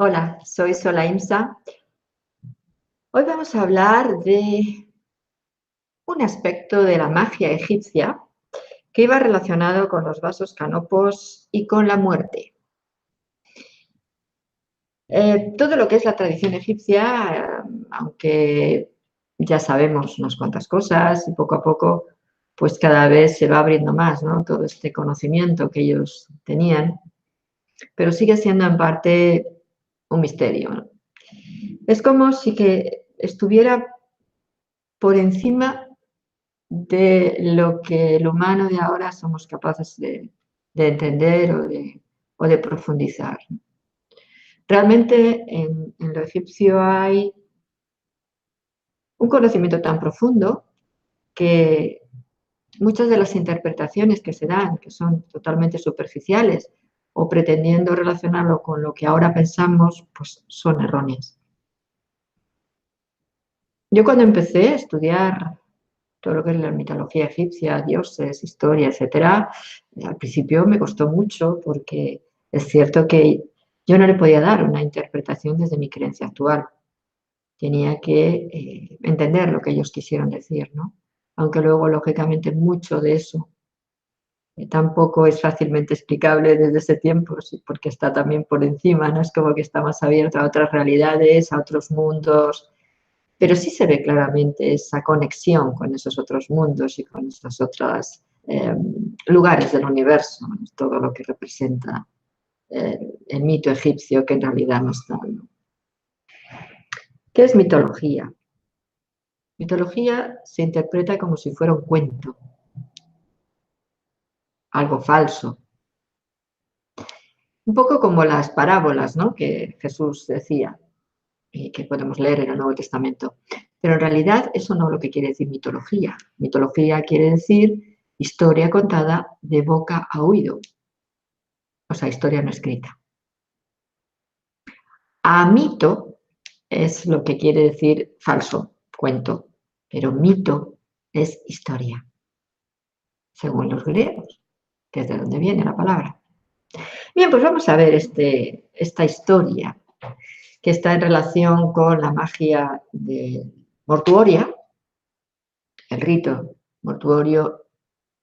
Hola, soy Sola Imsa. Hoy vamos a hablar de un aspecto de la magia egipcia que iba relacionado con los vasos canopos y con la muerte. Todo lo que es la tradición egipcia, aunque ya sabemos unas cuantas cosas y poco a poco, pues cada vez se va abriendo más, ¿no? Todo este conocimiento que ellos tenían, pero sigue siendo en parte un misterio, ¿no? Es como si que estuviera por encima de lo que el humano de ahora somos capaces de entender o de profundizar. Realmente en lo egipcio hay un conocimiento tan profundo que muchas de las interpretaciones que se dan, que son totalmente superficiales o pretendiendo relacionarlo con lo que ahora pensamos, pues son erróneas. Yo cuando empecé a estudiar todo lo que es la mitología egipcia, dioses, historia, etcétera, al principio me costó mucho porque es cierto que yo no le podía dar una interpretación desde mi creencia actual. Tenía que entender lo que ellos quisieron decir, ¿no? Aunque luego, lógicamente, mucho de eso tampoco es fácilmente explicable desde ese tiempo, sí, porque está también por encima, ¿no? Es como que está más abierto a otras realidades, a otros mundos, pero sí se ve claramente esa conexión con esos otros mundos y con esos otros lugares del universo, ¿no? Todo lo que representa el mito egipcio que en realidad no está, ¿no? ¿Qué es mitología? Mitología se interpreta como si fuera un cuento, algo falso, un poco como las parábolas, ¿no?, que Jesús decía y que podemos leer en el Nuevo Testamento. Pero en realidad eso no es lo que quiere decir mitología. Mitología quiere decir historia contada de boca a oído, o sea, historia no escrita. A mito es lo que quiere decir falso, cuento, pero mito es historia, según los griegos, que es de donde viene la palabra. Bien, pues vamos a ver esta historia que está en relación con la magia mortuoria, el rito mortuorio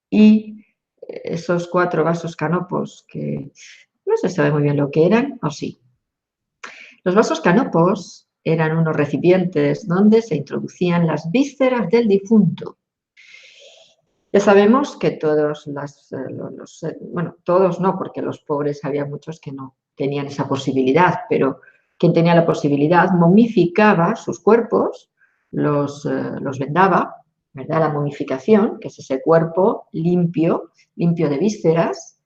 y esos 4 vasos canopos que no se sabe muy bien lo que eran, o sí. Los vasos canopos eran unos recipientes donde se introducían las vísceras del difunto. Ya sabemos que todos todos no, porque los pobres había muchos que no tenían esa posibilidad, pero quien tenía la posibilidad momificaba sus cuerpos, los vendaba, ¿verdad? La momificación, que es ese cuerpo limpio de vísceras,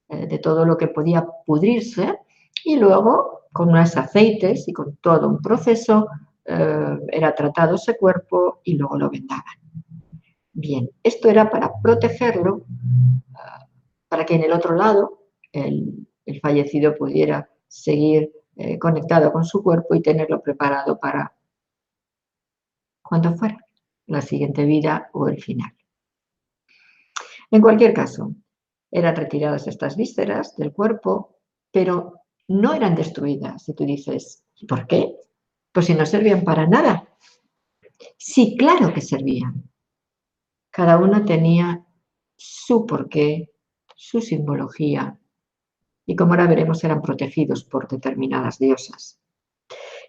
de todo lo que podía pudrirse, y luego con unos aceites y con todo un proceso era tratado ese cuerpo y luego lo vendaban. Bien, esto era para protegerlo, para que en el otro lado el fallecido pudiera seguir conectado con su cuerpo y tenerlo preparado para cuando fuera, la siguiente vida o el final. En cualquier caso, eran retiradas estas vísceras del cuerpo, pero no eran destruidas. Y tú dices, ¿por qué? Pues si no servían para nada. Sí, claro que servían. Cada uno tenía su porqué, su simbología, y como ahora veremos eran protegidos por determinadas diosas.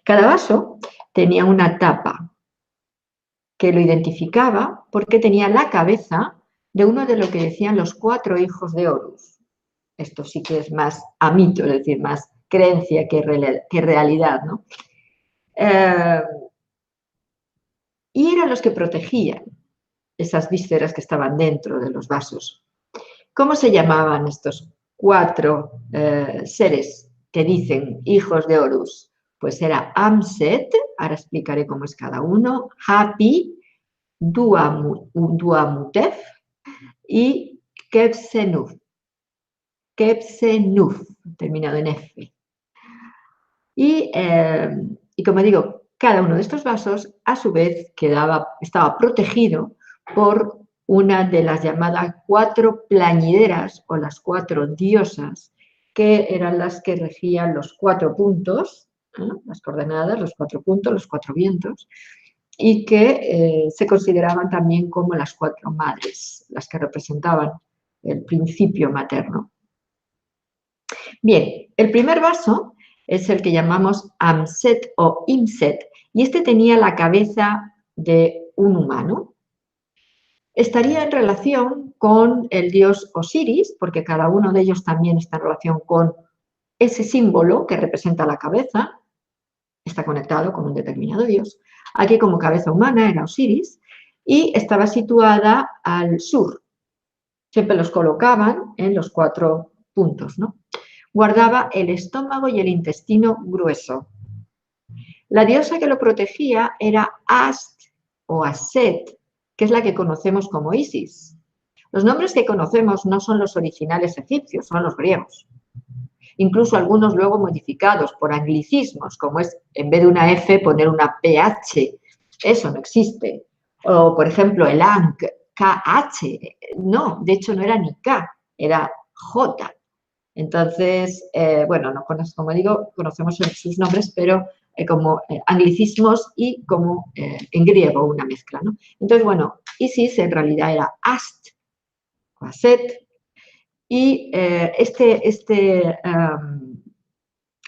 Cada vaso tenía una tapa que lo identificaba porque tenía la cabeza de uno de lo que decían los 4 hijos de Horus. Esto sí que es más a mito, es decir, más creencia que realidad, ¿no? Y eran los que protegían esas vísceras que estaban dentro de los vasos. ¿Cómo se llamaban estos 4 seres que dicen hijos de Horus? Pues era Amset, ahora explicaré cómo es cada uno, Hapi, Duamutef y Kebsenuf, terminado en F. Y como digo, cada uno de estos vasos, a su vez, estaba protegido por una de las llamadas 4 plañideras o las 4 diosas que eran las que regían los 4 puntos, las coordenadas, los 4 puntos, los 4 vientos, y que se consideraban también como las 4 madres, las que representaban el principio materno. Bien, el primer vaso es el que llamamos Amset o Imset, y este tenía la cabeza de un humano. Estaría en relación con el dios Osiris, porque cada uno de ellos también está en relación con ese símbolo que representa la cabeza, está conectado con un determinado dios. Aquí como cabeza humana era Osiris y estaba situada al sur. Siempre los colocaban en los 4 puntos, ¿no? Guardaba el estómago y el intestino grueso. La diosa que lo protegía era Ast o Aset, que es la que conocemos como Isis. Los nombres que conocemos no son los originales egipcios, son los griegos. Incluso algunos luego modificados por anglicismos, como es en vez de una F poner una PH. Eso no existe. O, por ejemplo, el Ankh, KH. No, de hecho no era ni K, era J. Entonces, bueno, no conozco, como digo, conocemos sus nombres, pero como anglicismos y como en griego una mezcla, ¿no? Entonces, bueno, Isis en realidad era Ast o Aset y este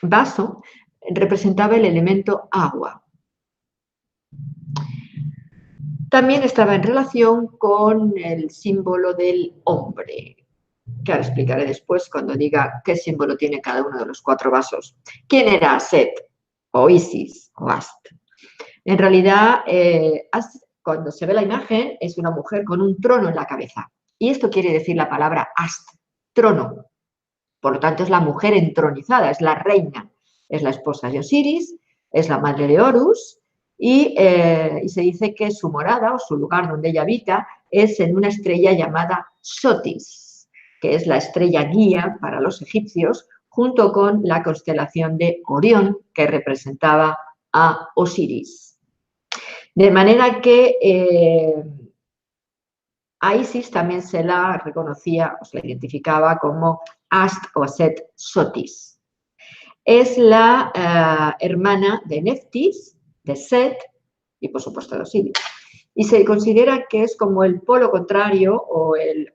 vaso representaba el elemento agua. También estaba en relación con el símbolo del hombre, que ahora explicaré después cuando diga qué símbolo tiene cada uno de los 4 vasos. ¿Quién era Set o Isis o Ast? En realidad, cuando se ve la imagen, es una mujer con un trono en la cabeza. Y esto quiere decir la palabra Ast, trono. Por lo tanto, es la mujer entronizada, es la reina, es la esposa de Osiris, es la madre de Horus y se dice que su morada o su lugar donde ella habita es en una estrella llamada Sotis, que es la estrella guía para los egipcios, junto con la constelación de Orión, que representaba a Osiris. De manera que a Isis también se la reconocía, o se la identificaba como Ast o Set Sotis. Es la hermana de Neftis, de Set y por supuesto de Osiris. Y se considera que es como el polo contrario o el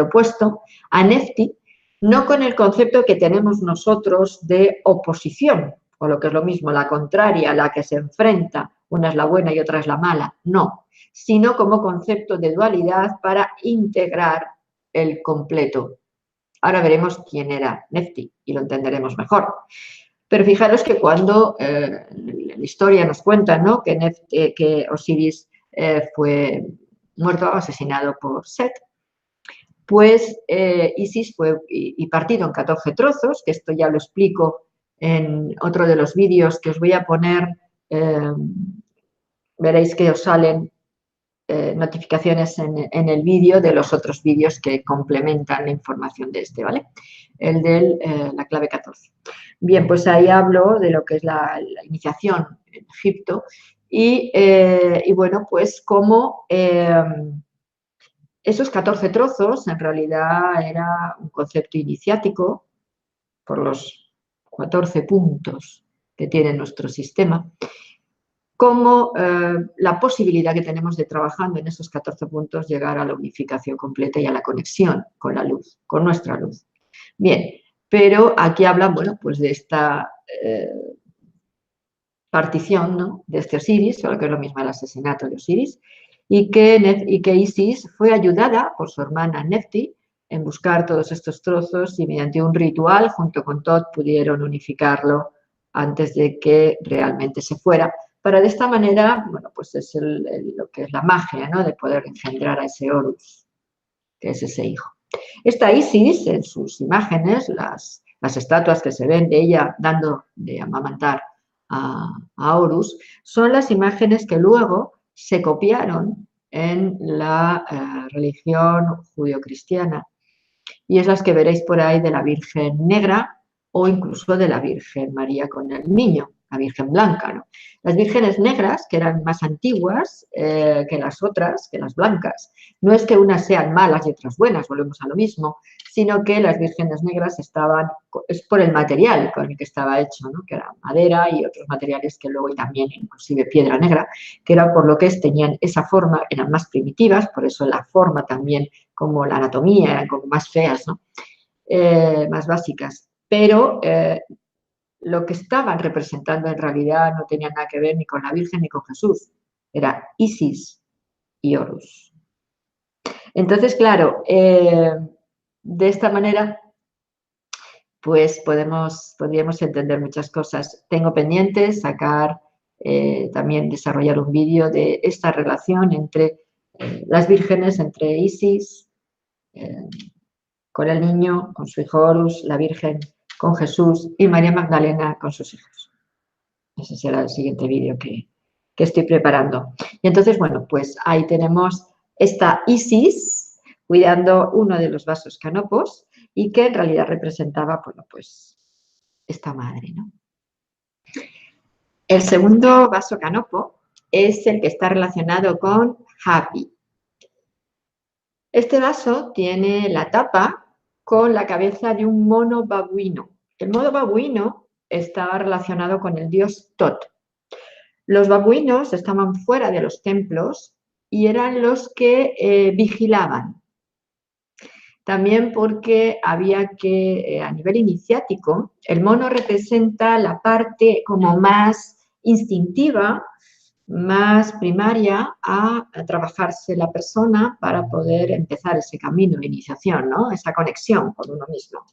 opuesto a Nefti, no con el concepto que tenemos nosotros de oposición, o lo que es lo mismo, la contraria, la que se enfrenta, una es la buena y otra es la mala, no, sino como concepto de dualidad para integrar el completo. Ahora veremos quién era Nefti y lo entenderemos mejor. Pero fijaros que cuando la historia nos cuenta, ¿no?, que Osiris fue muerto o asesinado por Set, pues Isis fue y partido en 14 trozos, que esto ya lo explico en otro de los vídeos que os voy a poner, veréis que os salen notificaciones en el vídeo de los otros vídeos que complementan la información de este, ¿vale? El de la clave 14. Bien, pues ahí hablo de lo que es la iniciación en Egipto y bueno, pues como esos 14 trozos en realidad era un concepto iniciático por los 14 puntos que tiene nuestro sistema, como la posibilidad que tenemos de, trabajando en esos 14 puntos, llegar a la unificación completa y a la conexión con la luz, con nuestra luz. Bien, pero aquí hablan, bueno, pues de esta partición, ¿no?, de este Osiris, solo que es lo mismo el asesinato de Osiris, y que Isis fue ayudada por su hermana Nefti en buscar todos estos trozos y mediante un ritual junto con Tot pudieron unificarlo antes de que realmente se fuera. Para de esta manera, bueno, pues es lo que es la magia, ¿no?, de poder engendrar a ese Horus, que es ese hijo. Esta Isis, en sus imágenes, las estatuas que se ven de ella dando de amamantar a Horus, son las imágenes que luego se copiaron en la religión judio-cristiana y es las que veréis por ahí de la Virgen Negra o incluso de la Virgen María con el niño. la Virgen blanca, ¿no? Las vírgenes negras, que eran más antiguas que las otras, que las blancas, no es que unas sean malas y otras buenas, volvemos a lo mismo, sino que las vírgenes negras estaban, es por el material con el que estaba hecho, ¿no? Que era madera y otros materiales que luego también, inclusive piedra negra, que era por lo que tenían esa forma, eran más primitivas, por eso la forma también, como la anatomía, eran como más feas, ¿no? Más básicas. Pero lo que estaban representando en realidad no tenía nada que ver ni con la Virgen ni con Jesús. Era Isis y Horus. Entonces, claro, de esta manera, pues podríamos entender muchas cosas. Tengo pendiente sacar, también desarrollar un vídeo de esta relación entre las vírgenes, entre Isis, con el niño, con su hijo Horus, la Virgen con Jesús y María Magdalena con sus hijos. Ese será el siguiente vídeo que estoy preparando. Y entonces, bueno, pues ahí tenemos esta Isis cuidando uno de los vasos canopos y que en realidad representaba, bueno, pues esta madre, ¿no? El segundo vaso canopo es el que está relacionado con Hapi. Este vaso tiene la tapa con la cabeza de un mono babuino. El mono babuino estaba relacionado con el dios Tot. Los babuinos estaban fuera de los templos y eran los que vigilaban. También porque había que, a nivel iniciático, el mono representa la parte como más instintiva, más primaria a trabajarse la persona para poder empezar ese camino de iniciación, ¿no? Esa conexión con uno mismo.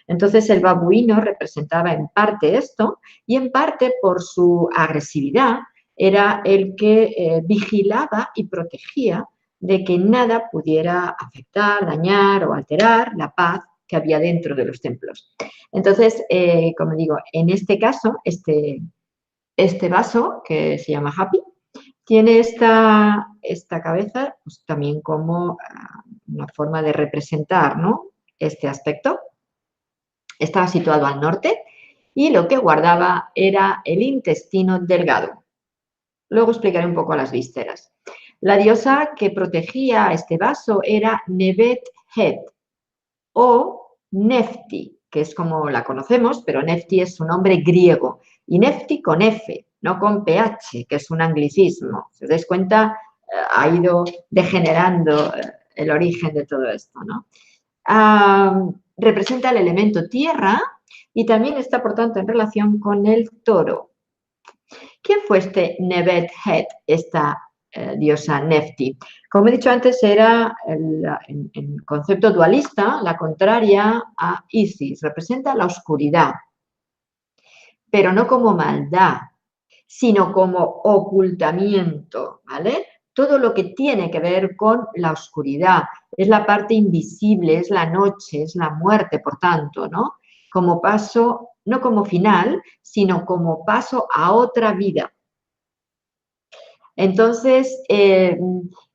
Entonces el babuino representaba en parte esto y en parte por su agresividad era el que vigilaba y protegía de que nada pudiera afectar, dañar o alterar la paz que había dentro de los templos. Entonces, como digo, en este caso, este vaso, que se llama Hapi, tiene esta cabeza pues, también como una forma de representar, ¿no? Este aspecto. Estaba situado al norte y lo que guardaba era el intestino delgado. Luego explicaré un poco las vísceras. La diosa que protegía este vaso era Nebet-Het o Nefti, que es como la conocemos, pero Nefti es su nombre griego. Y Nefti con F, no con PH, que es un anglicismo. Si os dais cuenta, ha ido degenerando el origen de todo esto, ¿no? Representa el elemento tierra y también está, por tanto, en relación con el toro. ¿Quién fue este Nebet-Het, esta diosa Nefti? Como he dicho antes, era en concepto dualista, la contraria a Isis. Representa la oscuridad, pero no como maldad, sino como ocultamiento, ¿vale? Todo lo que tiene que ver con la oscuridad, es la parte invisible, es la noche, es la muerte, por tanto, ¿no? Como paso, no como final, sino como paso a otra vida. Entonces,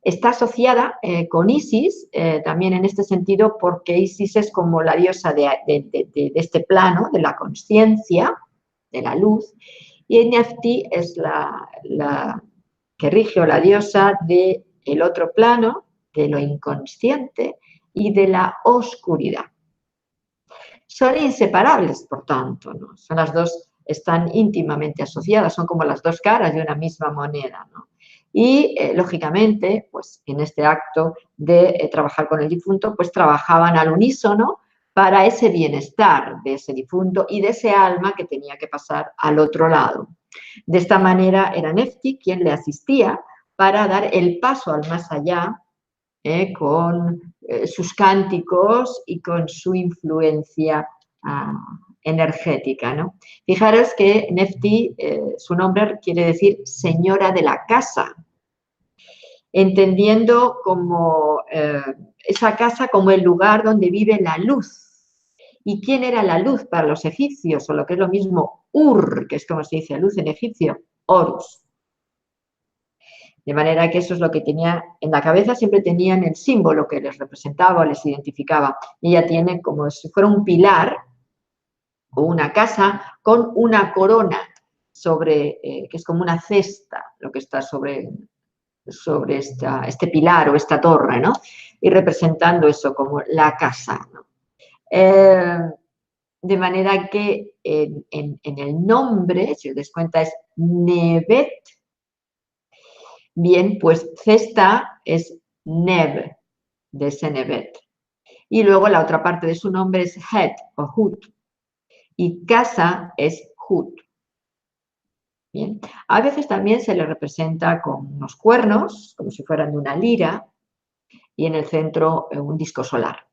está asociada con Isis, también en este sentido, porque Isis es como la diosa de este plano, de la conciencia, de la luz, y Nefti es la que rige o la diosa del otro plano, de lo inconsciente y de la oscuridad. Son inseparables, por tanto, ¿no? Son las dos, están íntimamente asociadas, son como las dos caras de una misma moneda, ¿no? Y, lógicamente, pues en este acto de trabajar con el difunto, pues trabajaban al unísono para ese bienestar de ese difunto y de ese alma que tenía que pasar al otro lado. De esta manera era Nefti quien le asistía para dar el paso al más allá con sus cánticos y con su influencia energética, ¿no? Fijaros que Nefti, su nombre quiere decir señora de la casa, entendiendo como esa casa como el lugar donde vive la luz. ¿Y quién era la luz para los egipcios? O lo que es lo mismo, Ur, que es como se dice luz en egipcio, Horus. De manera que eso es lo que tenía en la cabeza, siempre tenían el símbolo que les representaba o les identificaba. Y ella tiene como si fuera un pilar o una casa con una corona sobre, que es como una cesta, lo que está sobre este pilar o esta torre, ¿no? Y representando eso como la casa, ¿no? De manera que en el nombre, si os das cuenta, es Nevet. Bien, pues cesta es Neb, de ese Nevet. Y luego la otra parte de su nombre es Het o Hut. Y casa es Hut. Bien. A veces también se le representa con unos cuernos, como si fueran de una lira, y en el centro un disco solar.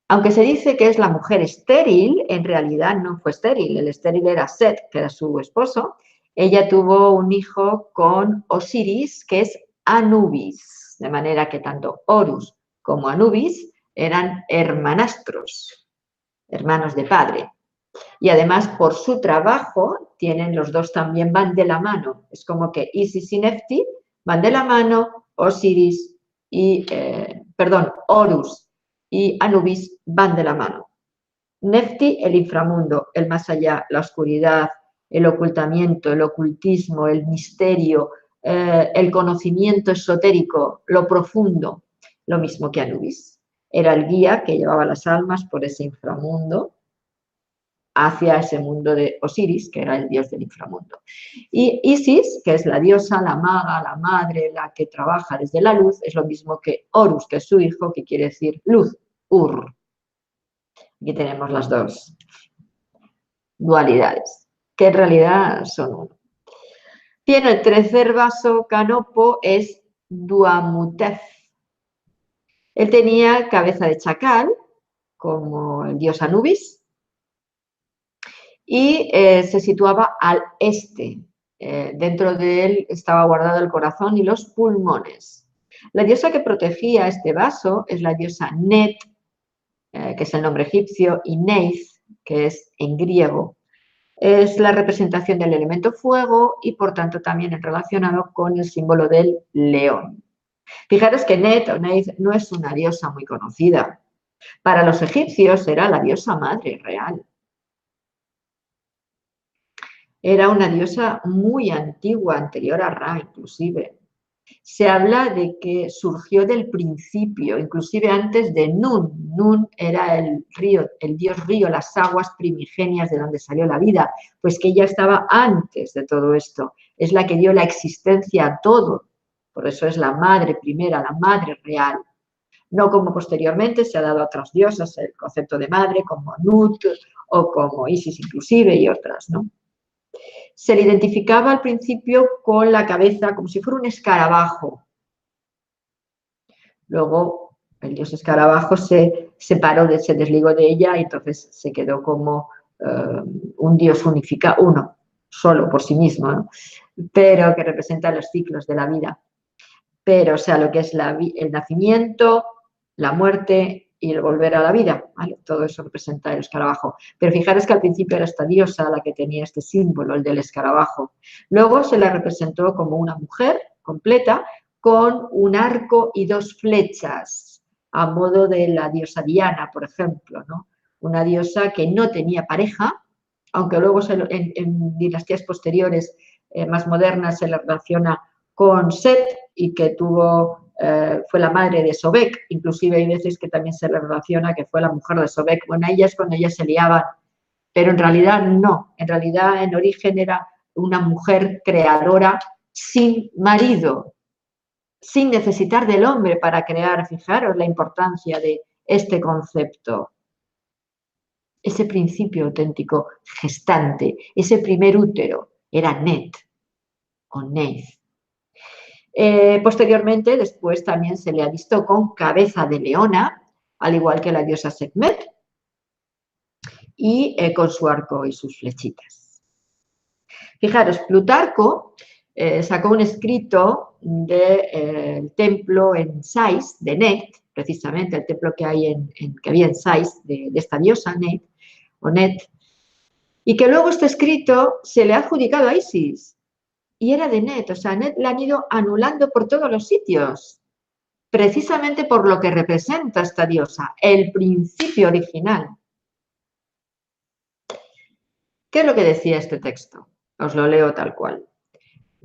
Aunque se dice que es la mujer estéril, en realidad no fue estéril. El estéril era Set, que era su esposo. Ella tuvo un hijo con Osiris, que es Anubis, de manera que tanto Horus como Anubis eran hermanastros, hermanos de padre. Y además, por su trabajo, los dos también van de la mano. Es como que Isis y Nefti van de la mano, Osiris y, Horus y Anubis van de la mano. Nefti, el inframundo, el más allá, la oscuridad, el ocultamiento, el ocultismo, el misterio, el conocimiento esotérico, lo profundo, lo mismo que Anubis. Era el guía que llevaba las almas por ese inframundo hacia ese mundo de Osiris, que era el dios del inframundo. Y Isis, que es la diosa, la maga, la madre, la que trabaja desde la luz, es lo mismo que Horus, que es su hijo, que quiere decir luz, Ur. Aquí tenemos las dos dualidades, que en realidad son uno. Bien, el tercer vaso canopo es Duamutef. Él tenía cabeza de chacal, como el dios Anubis, y se situaba al este. Dentro de él estaba guardado el corazón y los pulmones. La diosa que protegía este vaso es la diosa Net, que es el nombre egipcio, y Neith, que es en griego. Es la representación del elemento fuego y, por tanto, también es relacionado con el símbolo del león. Fijaros que Net o Neith no es una diosa muy conocida. Para los egipcios era la diosa madre real. Era una diosa muy antigua, anterior a Ra inclusive. Se habla de que surgió del principio, inclusive antes de Nun. Nun era el río, el dios río, las aguas primigenias de donde salió la vida, pues que ella estaba antes de todo esto. Es la que dio la existencia a todo. Por eso es la madre primera, la madre real. No como posteriormente se ha dado a otras diosas el concepto de madre, como Nut o como Isis inclusive y otras, ¿no? Se le identificaba al principio con la cabeza como si fuera un escarabajo. Luego el dios escarabajo se separó, se desligó de ella y entonces se quedó como un dios unificado, uno, solo por sí mismo, ¿no? Pero que representa los ciclos de la vida. Pero, o sea, lo que es el nacimiento, la muerte y el volver a la vida, ¿vale? Todo eso representa el escarabajo. Pero fijaros que al principio era esta diosa la que tenía este símbolo, el del escarabajo. Luego se la representó como una mujer completa con un arco y dos flechas, a modo de la diosa Diana, por ejemplo, ¿no? Una diosa que no tenía pareja, aunque luego en dinastías posteriores más modernas se le relaciona con Set y que fue la madre de Sobek, inclusive hay veces que también se le relaciona que fue la mujer de Sobek. Bueno, ellas cuando ellas se liaban, pero en realidad no, en realidad en origen era una mujer creadora sin marido, sin necesitar del hombre para crear. Fijaros la importancia de este concepto. Ese principio auténtico gestante, ese primer útero, era Net o Neith. Posteriormente, después también se le ha visto con cabeza de leona, al igual que la diosa Sekhmet, y con su arco y sus flechitas. Fijaros, Plutarco sacó un escrito del templo en Sais, de Net, precisamente el templo que había en Sais, de esta diosa Net, o Net, y que luego este escrito se le ha adjudicado a Isis, y era de Net, o sea, Net la han ido anulando por todos los sitios, precisamente por lo que representa esta diosa, el principio original. ¿Qué es lo que decía este texto? Os lo leo tal cual.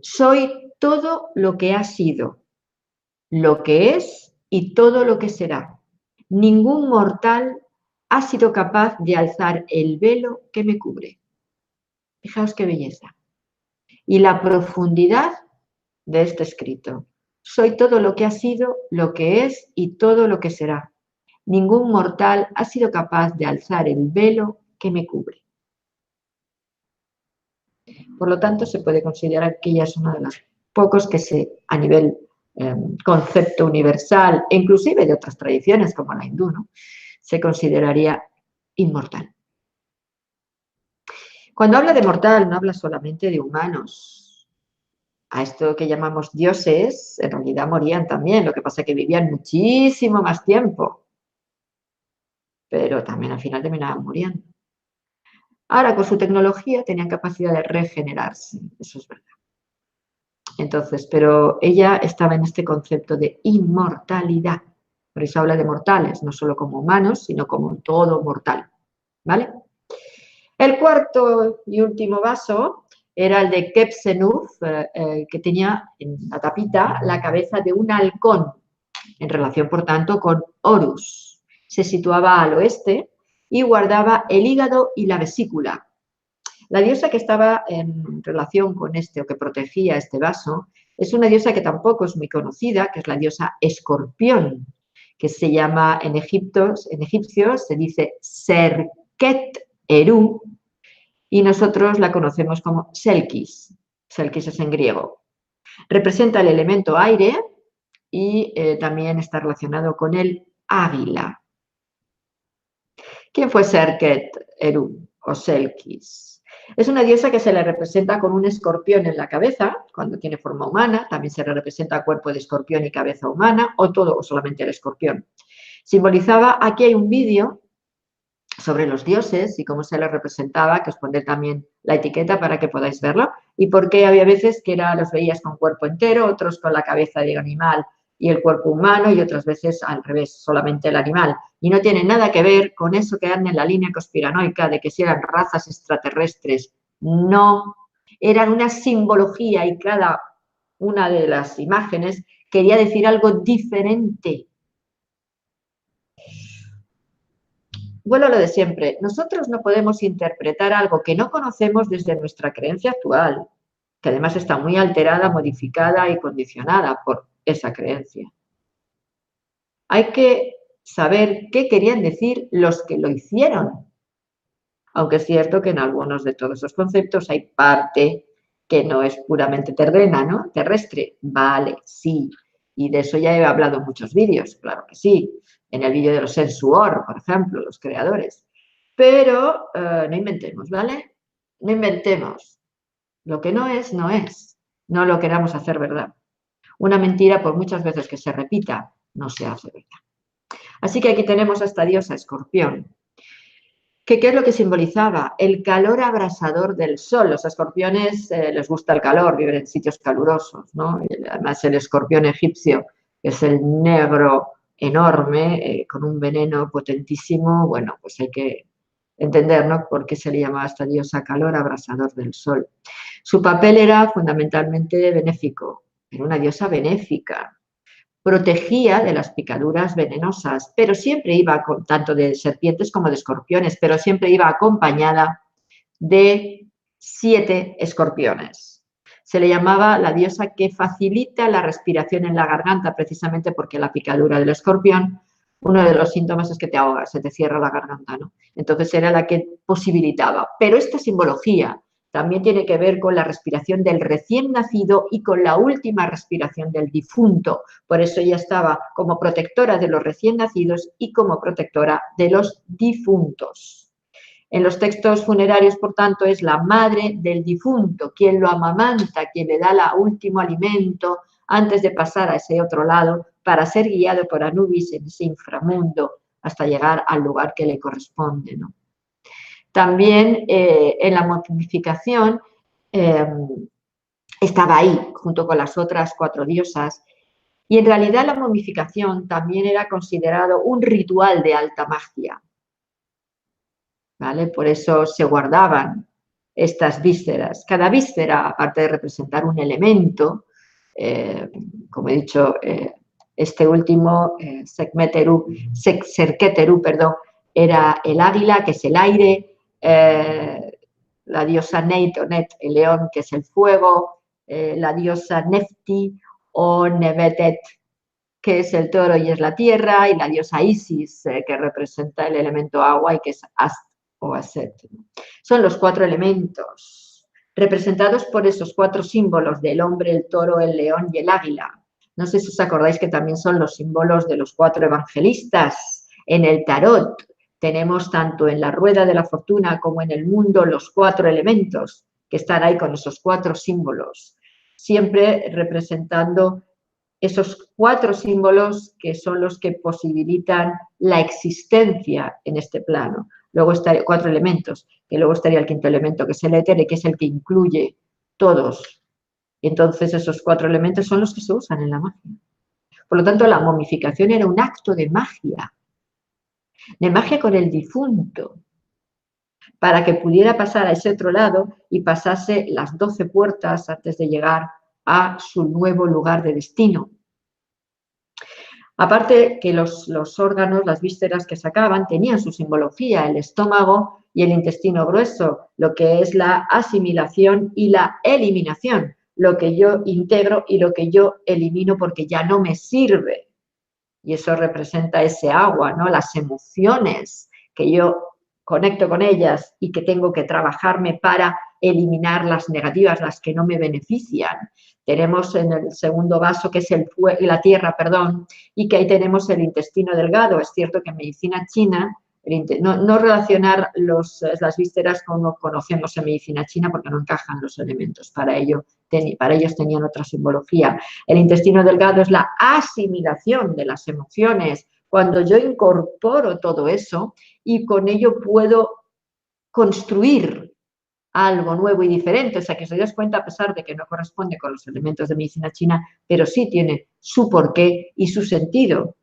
Soy todo lo que ha sido, lo que es y todo lo que será. Ningún mortal ha sido capaz de alzar el velo que me cubre. Fijaos qué belleza. Y la profundidad de este escrito. Soy todo lo que ha sido, lo que es y todo lo que será. Ningún mortal ha sido capaz de alzar el velo que me cubre. Por lo tanto, se puede considerar que ella es uno de los pocos que a nivel concepto universal, e inclusive de otras tradiciones como la hindú, ¿no?, se consideraría inmortal. Cuando habla de mortal, no habla solamente de humanos. A esto que llamamos dioses, en realidad morían también, lo que pasa es que vivían muchísimo más tiempo, pero también al final terminaban muriendo. Ahora, con su tecnología, tenían capacidad de regenerarse, eso es verdad. Entonces, pero ella estaba en este concepto de inmortalidad. Por eso habla de mortales, no solo como humanos, sino como todo mortal, ¿vale? El cuarto y último vaso era el de Kepsenuf, que tenía en la tapita la cabeza de un halcón, en relación, por tanto, con Horus. Se situaba al oeste y guardaba el hígado y la vesícula. La diosa que estaba en relación con este, o que protegía este vaso, es una diosa que tampoco es muy conocida, que es la diosa Escorpión, que se llama en egipcio se dice Serket Eru, y nosotros la conocemos como Selkis. Selkis es en griego. Representa el elemento aire y también está relacionado con el águila. ¿Quién fue Serket Eru o Selkis? Es una diosa que se le representa con un escorpión en la cabeza, cuando tiene forma humana, también se le representa cuerpo de escorpión y cabeza humana, o todo, o solamente el escorpión. Simbolizaba, aquí hay un vídeo sobre los dioses y cómo se les representaba, que os pondré también la etiqueta para que podáis verlo, y por qué había veces que los veías con cuerpo entero, otros con la cabeza de animal y el cuerpo humano, y otras veces al revés, solamente el animal. Y no tiene nada que ver con eso que anda en la línea conspiranoica de que si eran razas extraterrestres. No, eran una simbología y cada una de las imágenes quería decir algo diferente. Vuelvo a lo de siempre, nosotros no podemos interpretar algo que no conocemos desde nuestra creencia actual, que además está muy alterada, modificada y condicionada por esa creencia. Hay que saber qué querían decir los que lo hicieron, aunque es cierto que en algunos de todos esos conceptos hay parte que no es puramente terrena, ¿no? Terrestre, vale, sí, y de eso ya he hablado en muchos vídeos, claro que sí, en el vídeo de los Sensuor, por ejemplo, los creadores. Pero no inventemos, ¿vale? No inventemos. Lo que no es, no es. No lo queramos hacer verdad. Una mentira, por muchas veces que se repita, no se hace verdad. Así que aquí tenemos a esta diosa Escorpión. ¿Qué es lo que simbolizaba? El calor abrasador del sol. Los escorpiones les gusta el calor, viven en sitios calurosos, ¿no? Además, el escorpión egipcio es el negro enorme, con un veneno potentísimo. Bueno, pues hay que entender, ¿no?, por qué se le llamaba a esta diosa calor abrasador del sol. Su papel era fundamentalmente benéfico, era una diosa benéfica. Protegía de las picaduras venenosas, pero siempre iba, tanto de serpientes como de escorpiones, pero siempre iba acompañada de 7 escorpiones. Se le llamaba la diosa que facilita la respiración en la garganta, precisamente porque la picadura del escorpión, uno de los síntomas es que te ahogas, se te cierra la garganta, ¿no? Entonces era la que posibilitaba. Pero esta simbología también tiene que ver con la respiración del recién nacido y con la última respiración del difunto. Por eso ella estaba como protectora de los recién nacidos y como protectora de los difuntos. En los textos funerarios, por tanto, es la madre del difunto, quien lo amamanta, quien le da el último alimento antes de pasar a ese otro lado para ser guiado por Anubis en ese inframundo hasta llegar al lugar que le corresponde, ¿no? También en la momificación estaba ahí, junto con las otras 4 diosas, y en realidad la momificación también era considerado un ritual de alta magia, ¿vale? Por eso se guardaban estas vísceras. Cada víscera, aparte de representar un elemento, como he dicho, este último, Serketeru, perdón, era el águila, que es el aire, la diosa Neit o Net, el león, que es el fuego, la diosa Nefti o Nebetet, que es el toro y es la tierra, y la diosa Isis, que representa el elemento agua y que es Ast o Aset. Son los 4 elementos, representados por esos 4 símbolos del hombre, el toro, el león y el águila. No sé si os acordáis que también son los símbolos de los 4 evangelistas. En el tarot tenemos tanto en la rueda de la fortuna como en el mundo los 4 elementos que están ahí con esos 4 símbolos, siempre representando esos 4 símbolos que son los que posibilitan la existencia en este plano. Luego estaría 4 elementos, que luego estaría el 5.º elemento, que es el éter, que es el que incluye todos. Entonces, esos 4 elementos son los que se usan en la magia. Por lo tanto, la momificación era un acto de magia con el difunto, para que pudiera pasar a ese otro lado y pasase las 12 puertas antes de llegar a su nuevo lugar de destino. Aparte que los órganos, las vísceras que sacaban, tenían su simbología, el estómago y el intestino grueso, lo que es la asimilación y la eliminación, lo que yo integro y lo que yo elimino porque ya no me sirve. Y eso representa ese agua, ¿no? Las emociones que yo conecto con ellas y que tengo que trabajarme para eliminar las negativas, las que no me benefician. Tenemos en el segundo vaso, que es la tierra, perdón, y que ahí tenemos el intestino delgado. Es cierto que en medicina china, no relacionar las vísceras como conocemos en medicina china porque no encajan los elementos. Para ellos tenían otra simbología. El intestino delgado es la asimilación de las emociones. Cuando yo incorporo todo eso y con ello puedo construir algo nuevo y diferente, o sea que os dais cuenta, a pesar de que no corresponde con los elementos de medicina china, pero sí tiene su porqué y su sentido.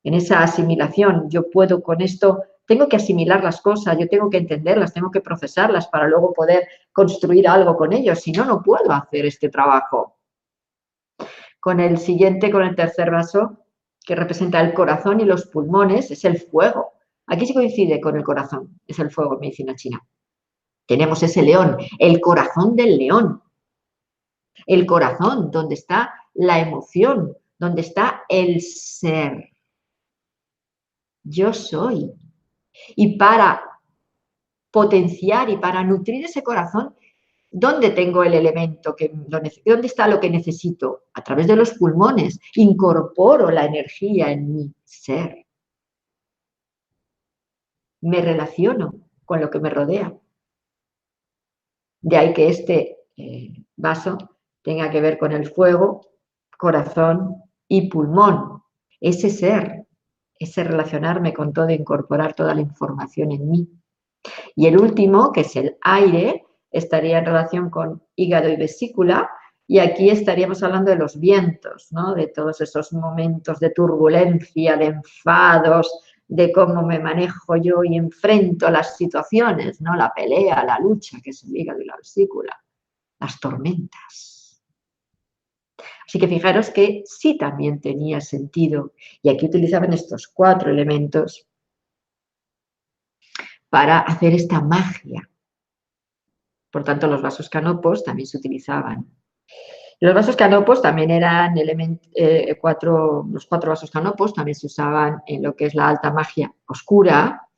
En esa asimilación, yo puedo con esto, tengo que asimilar las cosas, yo tengo que entenderlas, tengo que procesarlas para luego poder construir algo con ellos, si no, no puedo hacer este trabajo. Con el siguiente, con el tercer vaso, que representa el corazón y los pulmones, es el fuego. Aquí se coincide con el corazón, es el fuego en medicina china. Tenemos ese león, el corazón del león. El corazón, donde está la emoción, donde está el ser. Yo soy. Y para potenciar y para nutrir ese corazón, ¿dónde tengo el elemento? ¿Dónde está lo que necesito? A través de los pulmones. Incorporo la energía en mi ser. Me relaciono con lo que me rodea. De ahí que este vaso tenga que ver con el fuego, corazón y pulmón. Ese ser, ese relacionarme con todo e incorporar toda la información en mí. Y el último, que es el aire, estaría en relación con hígado y vesícula, y aquí estaríamos hablando de los vientos, ¿no? De todos esos momentos de turbulencia, de enfados, de cómo me manejo yo y enfrento las situaciones, ¿no? La pelea, la lucha, que es el hígado y la vesícula, las tormentas. Así que fijaros que sí también tenía sentido, y aquí utilizaban estos 4 elementos para hacer esta magia. Por tanto, los vasos canopos también se utilizaban. Los vasos canopos también eran los 4 vasos canopos también se usaban en lo que es la alta magia oscura,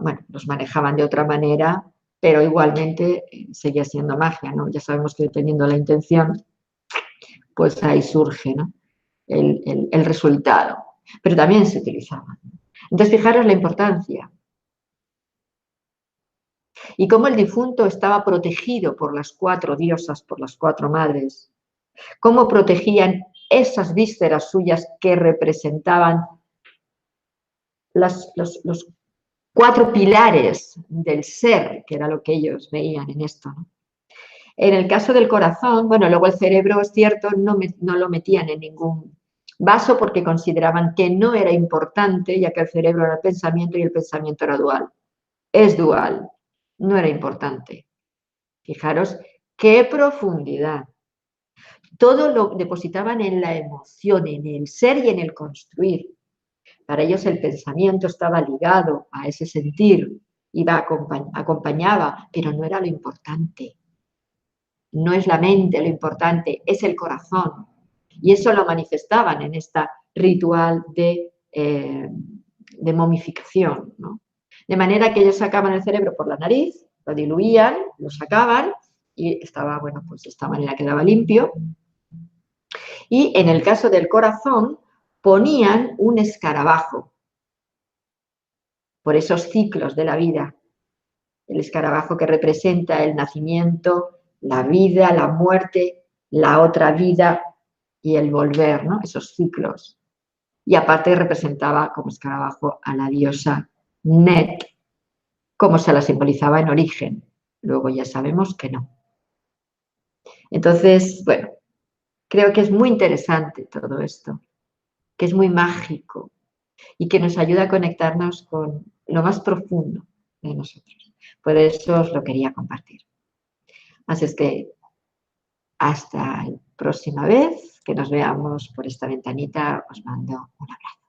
bueno, los manejaban de otra manera, pero igualmente seguía siendo magia, ¿no? Ya sabemos que dependiendo de la intención, pues ahí surge, ¿no? el resultado. Pero también se utilizaban. Entonces, fijaros la importancia. Y cómo el difunto estaba protegido por las 4 diosas, por las 4 madres. Cómo protegían esas vísceras suyas que representaban los 4 pilares del ser, que era lo que ellos veían en esto, ¿no? En el caso del corazón, bueno, luego el cerebro, es cierto, no lo metían en ningún vaso porque consideraban que no era importante, ya que el cerebro era el pensamiento y el pensamiento era dual. Es dual. no era importante. Fijaros qué profundidad. Todo lo depositaban en la emoción, en el ser y en el construir. Para ellos el pensamiento estaba ligado a ese sentir, acompañaba, pero no era lo importante. No es la mente lo importante, es el corazón. Y eso lo manifestaban en este ritual de momificación, ¿no? De manera que ellos sacaban el cerebro por la nariz, lo diluían, lo sacaban y estaba, bueno, pues de esta manera quedaba limpio. Y en el caso del corazón ponían un escarabajo por esos ciclos de la vida. El escarabajo que representa el nacimiento, la vida, la muerte, la otra vida y el volver, ¿no? Esos ciclos. Y aparte representaba como escarabajo a la diosa Net, como se la simbolizaba en origen. Luego ya sabemos que no. Entonces, bueno, creo que es muy interesante todo esto, que es muy mágico y que nos ayuda a conectarnos con lo más profundo de nosotros. Por eso os lo quería compartir. Así es que hasta la próxima vez que nos veamos por esta ventanita, os mando un abrazo.